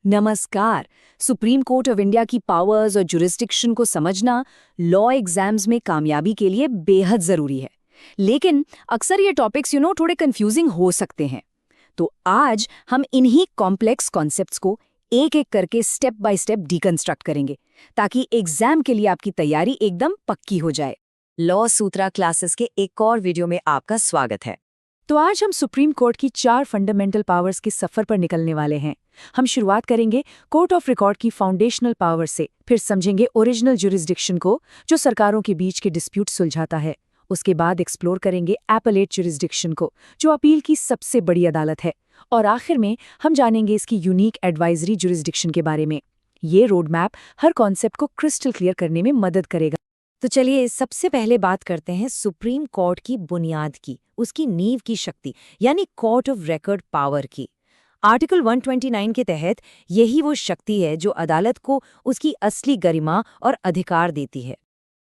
नमस्कार। Supreme court of India की powers और जुरिस्डिक्शन को समझना लॉ एग्जाम्स में कामयाबी के लिए बेहद जरूरी है। लेकिन अक्सर ये टॉपिक्स थोड़े कंफ्यूजिंग हो सकते हैं। तो आज हम इन्हीं कॉम्प्लेक्स कॉन्सेप्ट्स को एक एक करके स्टेप बाय स्टेप डिकंस्ट्रक्ट करेंगे, ताकि एग्जाम के लिए आपकी तैयारी एकदम पक्की हो जाए। लॉ सूत्रा क्लासेस के एक और वीडियो में आपका स्वागत है। तो आज हम सुप्रीम कोर्ट की 4 फंडामेंटल पावर्स के सफर पर निकलने वाले हैं। हम शुरुआत करेंगे कोर्ट ऑफ रिकॉर्ड की फाउंडेशनल पावर से, फिर समझेंगे ओरिजिनल जुरिस्डिक्शन को, जो सरकारों के बीच के डिस्प्यूट सुलझाता है। उसके बाद एक्सप्लोर करेंगे एपेलेट जुरिस्डिक्शन को, जो अपील की सबसे बड़ी अदालत है। और आखिर में हम जानेंगे इसकी यूनिक एडवाइजरी जुरिस्डिक्शन के बारे में। ये रोड मैप हर कॉन्सेप्ट को क्रिस्टल क्लियर करने में मदद करेगा। तो चलिए सबसे पहले बात करते हैं सुप्रीम कोर्ट की बुनियाद की, उसकी नींव की शक्ति, यानी कोर्ट ऑफ रिकॉर्ड पावर की। आर्टिकल 129 के तहत यही वो शक्ति है जो अदालत को उसकी असली गरिमा और अधिकार देती है।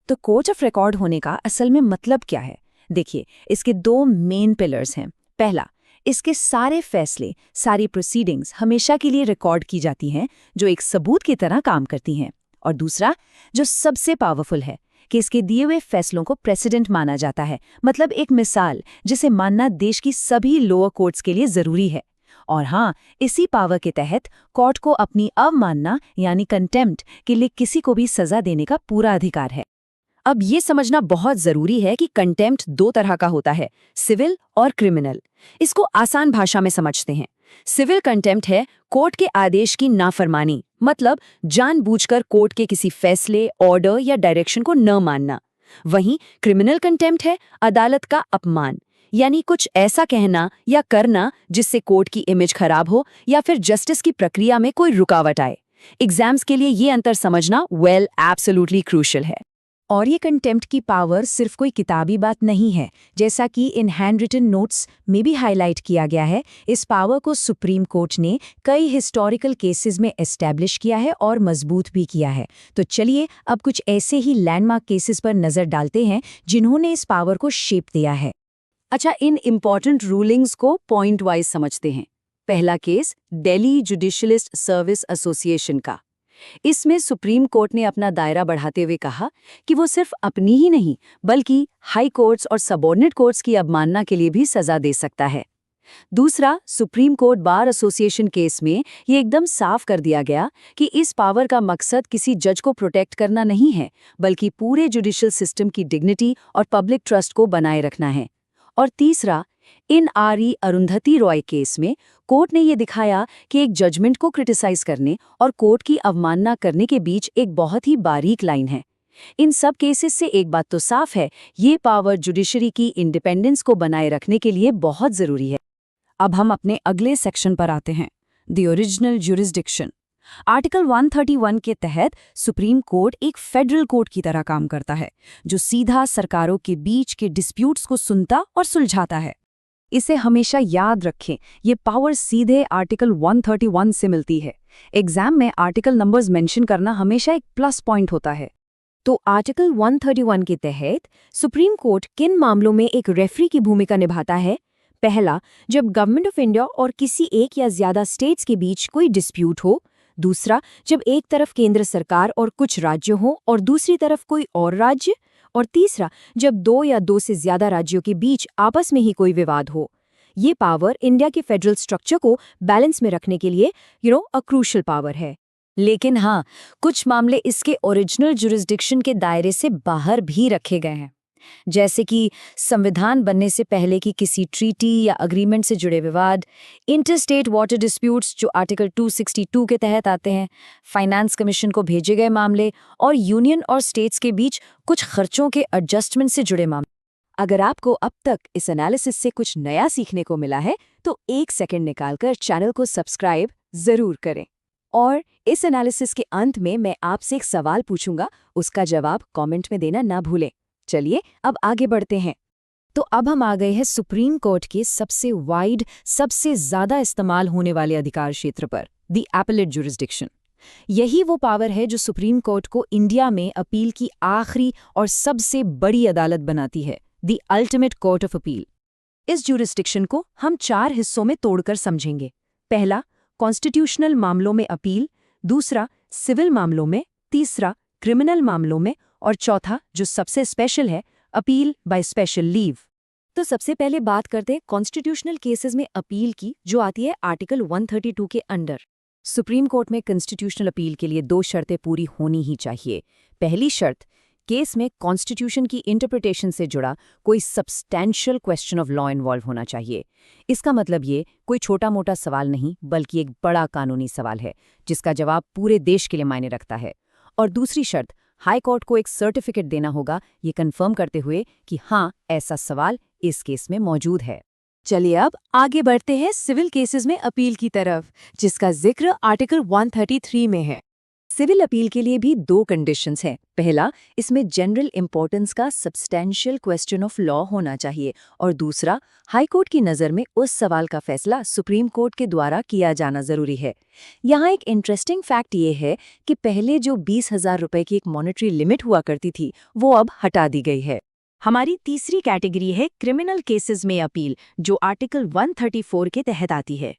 तो कोर्ट ऑफ रिकॉर्ड होने का असल में मतलब क्या है? देखिए, इसके 2 मेन पिलर्स हैं। पहला, इसके सारे फैसले, सारी प्रोसीडिंग्स हमेशा के लिए रिकॉर्ड की जाती हैं, जो एक सबूत की तरह काम करती हैं। और दूसरा, जो सबसे पावरफुल है, कि इसके दिए हुए फैसलों को प्रेसिडेंट माना जाता है, मतलब एक मिसाल जिसे मानना देश की सभी लोअर कोर्ट्स के लिए जरूरी है। और हाँ, इसी पावर के तहत कोर्ट को अपनी अवमानना यानी कंटेम्प्ट के लिए किसी को भी सजा देने का पूरा अधिकार है। अब ये समझना बहुत जरूरी है कि कंटेम्प्ट 2 तरह का होता है, सिविल और क्रिमिनल। इसको आसान भाषा में समझते हैं। सिविल कंटेम्प्ट है कोर्ट के आदेश की नाफरमानी, मतलब जानबूझकर कोर्ट के किसी फैसले, ऑर्डर या डायरेक्शन को न मानना। वहीं क्रिमिनल कंटेम्प्ट है अदालत का अपमान, यानी कुछ ऐसा कहना या करना जिससे कोर्ट की इमेज खराब हो या फिर जस्टिस की प्रक्रिया में कोई रुकावट आए। एग्जाम्स के लिए ये अंतर समझना एब्सोल्युटली क्रूशियल है। और ये कंटेम्प्ट की पावर सिर्फ कोई किताबी बात नहीं है। जैसा कि इन हैंड रिटन नोट्स में भी हाईलाइट किया गया है, इस पावर को सुप्रीम कोर्ट ने कई हिस्टोरिकल केसेस में एस्टैब्लिश किया है और मजबूत भी किया है। तो चलिए अब कुछ ऐसे ही लैंडमार्क केसेस पर नजर डालते हैं जिन्होंने इस पावर को शेप दिया है। अच्छा, इन इम्पॉर्टेंट रूलिंग्स को पॉइंट वाइज समझते हैं। पहला केस दिल्ली जुडिशियलिस्ट सर्विस एसोसिएशन का। इसमें सुप्रीम कोर्ट ने अपना दायरा बढ़ाते हुए कहा कि वो सिर्फ अपनी ही नहीं बल्कि हाई कोर्ट्स और सबऑर्डिनेट कोर्ट्स की अवमानना के लिए भी सजा दे सकता है। दूसरा, supreme court bar association case में ये एकदम साफ कर दिया गया कि इस पावर का मकसद किसी जज को प्रोटेक्ट करना नहीं है, बल्कि पूरे जुडिशियल सिस्टम की डिग्निटी और पब्लिक ट्रस्ट को बनाए रखना है। और तीसरा, इन आर.ई. अरुंधति रॉय केस में कोर्ट ने यह दिखाया कि एक जजमेंट को क्रिटिसाइज करने और कोर्ट की अवमानना करने के बीच एक बहुत ही बारीक लाइन है। इन सब केसेस से एक बात तो साफ है, ये पावर जुडिशरी की इंडिपेंडेंस को बनाए रखने के लिए बहुत जरूरी है। अब हम अपने अगले सेक्शन पर आते हैं, द ओरिजिनल जुरिस्डिक्शन। आर्टिकल 131 के तहत सुप्रीम कोर्ट एक फेडरल कोर्ट की तरह काम करता है, जो सीधा सरकारों के बीच के डिस्प्यूट्स को सुनता और सुलझाता है। इसे हमेशा याद रखें, ये पावर सीधे आर्टिकल 131 से मिलती है। एग्जाम में आर्टिकल नंबर्स मेंशन करना हमेशा एक प्लस पॉइंट होता है। तो आर्टिकल 131 के तहत सुप्रीम कोर्ट किन मामलों में एक रेफरी की भूमिका निभाता है? पहला, जब गवर्नमेंट ऑफ इंडिया और किसी एक या ज्यादा स्टेट्स के बीच कोई डिस्प्यूट हो। दूसरा, जब एक तरफ केंद्र सरकार और कुछ राज्य हों और दूसरी तरफ कोई और राज्य। और तीसरा, जब 2 या 2 से ज्यादा राज्यों के बीच आपस में ही कोई विवाद हो। ये पावर इंडिया के फेडरल स्ट्रक्चर को बैलेंस में रखने के लिए अ क्रूशियल पावर है। लेकिन हाँ, कुछ मामले इसके ओरिजिनल जुरिस्डिक्शन के दायरे से बाहर भी रखे गए हैं, जैसे कि संविधान बनने से पहले की किसी ट्रीटी या अग्रीमेंट से जुड़े विवाद, इंटरस्टेट वाटर डिस्प्यूट्स जो आर्टिकल 262 के तहत आते हैं, फाइनेंस कमीशन को भेजे गए मामले और यूनियन और स्टेट्स के बीच कुछ खर्चों के एडजस्टमेंट से जुड़े मामले। अगर आपको अब तक इस एनालिसिस से कुछ नया सीखने को मिला है तो 1 सेकंड निकालकर चैनल को सब्सक्राइब जरूर करें। और इस एनालिसिस के अंत में मैं आपसे एक सवाल पूछूंगा, उसका जवाब कमेंट में देना ना भूलें। चलिए अब आगे बढ़ते हैं। तो अब हम आ गए हैं सुप्रीम कोर्ट के सबसे वाइड, सबसे ज्यादा इस्तेमाल होने वाले अधिकार क्षेत्र पर, द एपेलेट जुरिस्डिक्शन। यही वो पावर है जो सुप्रीम कोर्ट को इंडिया में अपील की आखिरी और सबसे बड़ी अदालत बनाती है, the ultimate court of appeal. इस जुरिस्डिक्शन को हम 4 हिस्सों में तोड़कर समझेंगे। पहला, कॉन्स्टिट्यूशनल मामलों में अपील, दूसरा सिविल मामलों में, तीसरा क्रिमिनल मामलों में और चौथा जो सबसे स्पेशल है, अपील बाय स्पेशल लीव। तो सबसे पहले बात करते हैं कॉन्स्टिट्यूशनल केसेस में अपील की, जो आती है आर्टिकल 132 के अंडर। सुप्रीम कोर्ट में कॉन्स्टिट्यूशनल अपील के लिए 2 शर्तें पूरी होनी ही चाहिए। पहली शर्त, केस में कॉन्स्टिट्यूशन की इंटरप्रिटेशन से जुड़ा कोई substantial question of law involve होना चाहिए। इसका मतलब ये कोई छोटा मोटा सवाल नहीं, बल्कि एक बड़ा कानूनी सवाल है जिसका जवाब पूरे देश के लिए मायने रखता है। और दूसरी शर्त, हाई कोर्ट को एक सर्टिफिकेट देना होगा ये कंफर्म करते हुए कि हाँ, ऐसा सवाल इस केस में मौजूद है। चलिए अब आगे बढ़ते हैं सिविल केसेस में अपील की तरफ, जिसका जिक्र आर्टिकल 133 में है। सिविल अपील के लिए भी 2 कंडीशंस हैं। पहला, इसमें जनरल इंपॉर्टेंस का सब्सटैंशियल क्वेश्चन ऑफ लॉ होना चाहिए और दूसरा, हाई कोर्ट की नज़र में उस सवाल का फैसला सुप्रीम कोर्ट के द्वारा किया जाना जरूरी है। यहाँ एक इंटरेस्टिंग फैक्ट ये है कि पहले जो 20,000 रुपए की एक मॉनेटरी लिमिट हुआ करती थी, वो अब हटा दी गई है। हमारी तीसरी कैटेगरी है क्रिमिनल केसेस में अपील, जो आर्टिकल 134 के तहत आती है।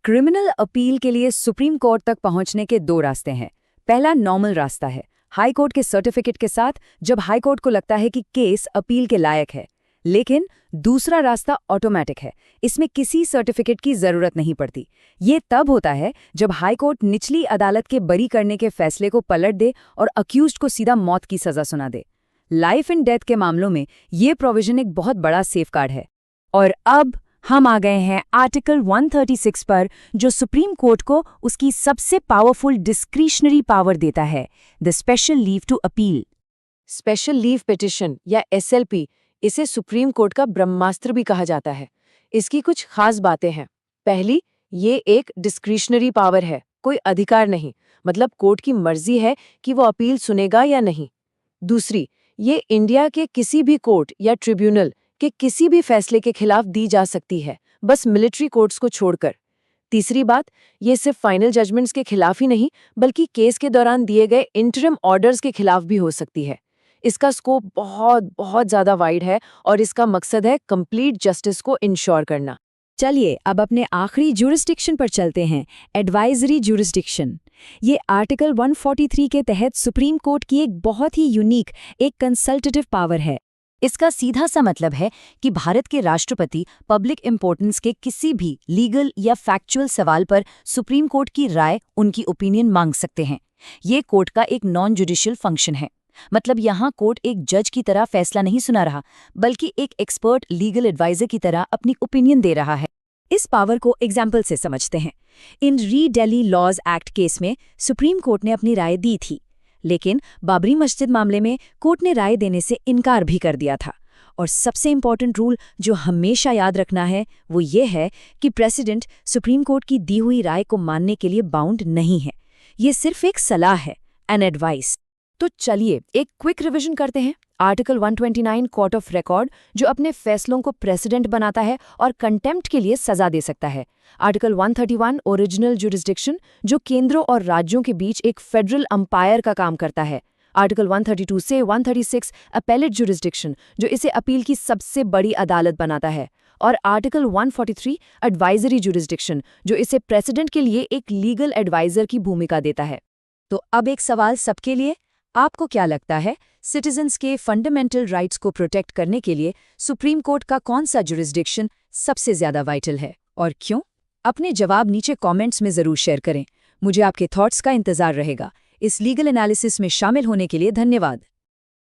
क्रिमिनल अपील के लिए सुप्रीम कोर्ट तक पहुंचने के 2 रास्ते हैं। पहला नॉर्मल रास्ता है, हाई कोर्ट के सर्टिफिकेट के साथ, जब हाई कोर्ट को लगता है कि केस अपील के लायक है। लेकिन दूसरा रास्ता ऑटोमेटिक है, इसमें किसी सर्टिफिकेट की जरूरत नहीं पड़ती। ये तब होता है जब हाई कोर्ट निचली अदालत के बरी करने के फैसले को पलट दे और अक्यूज्ड को सीधा मौत की सजा सुना दे। लाइफ एंड डेथ के मामलों में ये प्रोविजन एक बहुत बड़ा सेफगार्ड है। और अब हम आ गए हैं आर्टिकल 136 पर, जो सुप्रीम कोर्ट को उसकी सबसे पावरफुल डिस्क्रिशनरी पावर देता है, the special leave to appeal. Special leave petition या SLP, इसे सुप्रीम कोर्ट का ब्रह्मास्त्र भी कहा जाता है। इसकी कुछ खास बातें हैं। पहली, ये एक डिस्क्रिशनरी पावर है, कोई अधिकार नहीं, मतलब कोर्ट की मर्जी है कि वो अपील सुनेगा या नहीं। दूसरी, ये इंडिया के किसी भी कोर्ट या ट्रिब्यूनल के किसी भी फैसले के खिलाफ दी जा सकती है, बस मिलिट्री कोर्ट्स को छोड़कर। तीसरी बात, ये सिर्फ फाइनल जजमेंट्स के खिलाफ ही नहीं, बल्कि केस के दौरान दिए गए इंटरिम ऑर्डर्स के खिलाफ भी हो सकती है। इसका स्कोप बहुत बहुत ज़्यादा वाइड है और इसका मकसद है कंप्लीट जस्टिस को इंश्योर करना। चलिए अब अपने आखिरी ज्यूरिसडिक्शन पर चलते हैं, एडवाइजरी ज्यूरिसडिक्शन। ये आर्टिकल 143 के तहत सुप्रीम कोर्ट की एक बहुत ही यूनिक, एक कंसल्टेटिव पावर है। इसका सीधा सा मतलब है कि भारत के राष्ट्रपति पब्लिक इंपॉर्टेंस के किसी भी लीगल या फैक्चुअल सवाल पर सुप्रीम कोर्ट की राय, उनकी ओपिनियन मांग सकते हैं। ये कोर्ट का एक नॉन जुडिशियल फंक्शन है। मतलब यहाँ कोर्ट एक जज की तरह फैसला नहीं सुना रहा, बल्कि एक एक्सपर्ट लीगल एडवाइजर की तरह अपनी ओपिनियन दे रहा है। इस पावर को एग्जाम्पल से समझते हैं। इन री दिल्ली लॉज एक्ट केस में सुप्रीम कोर्ट ने अपनी राय दी थी, लेकिन बाबरी मस्जिद मामले में कोर्ट ने राय देने से इनकार भी कर दिया था। और सबसे इम्पॉर्टेंट रूल जो हमेशा याद रखना है वो ये है कि प्रेसिडेंट सुप्रीम कोर्ट की दी हुई राय को मानने के लिए बाउंड नहीं है। ये सिर्फ एक सलाह है, एन एडवाइस। तो चलिए एक क्विक रिवीजन करते हैं। आर्टिकल 129 कोर्ट ऑफ रिकॉर्ड, जो अपने फैसलों को प्रेसिडेंट बनाता है और कंटेम्प्ट के लिए सजा दे सकता है। आर्टिकल 131 ओरिजिनल जुरिसडिक्शन, जो केंद्रों और राज्यों के बीच एक फेडरल अंपायर का काम करता है। आर्टिकल 132 से 136 अपेलेट जुरिसडिक्शन, जो इसे अपील की सबसे बड़ी अदालत बनाता है। और आर्टिकल 143 एडवाइजरी जुरिसडिक्शन, जो इसे प्रेसिडेंट के लिए एक लीगल एडवाइजर की भूमिका देता है। तो अब एक सवाल सबके लिए, आपको क्या लगता है सिटीजन्स के फंडामेंटल राइट्स को प्रोटेक्ट करने के लिए सुप्रीम कोर्ट का कौन सा जुरिसडिक्शन सबसे ज्यादा वाइटल है और क्यों? अपने जवाब नीचे कमेंट्स में जरूर शेयर करें। मुझे आपके थॉट्स का इंतजार रहेगा। इस लीगल एनालिसिस में शामिल होने के लिए धन्यवाद।